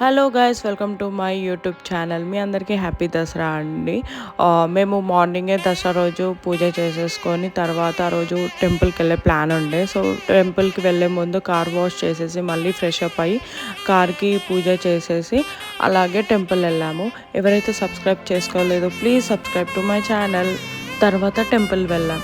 Hello guys, welcome to my YouTube channel. మీ అందరికీ happy Dasara అండి. మేము మార్నింగే దసరా రోజు పూజ చేసేసుకొని తర్వాత ఆ రోజు టెంపుల్కి వెళ్ళే ప్లాన్ ఉండే. సో టెంపుల్కి వెళ్ళే ముందు కార్ వాష్ చేసేసి మళ్ళీ ఫ్రెష్ అప్ అయ్యి కార్కి పూజ చేసేసి అలాగే టెంపుల్ వెళ్ళాము. ఎవరైతే సబ్స్క్రైబ్ చేసుకోలేదో please subscribe to my channel. తర్వాత టెంపుల్ వెళ్ళాం.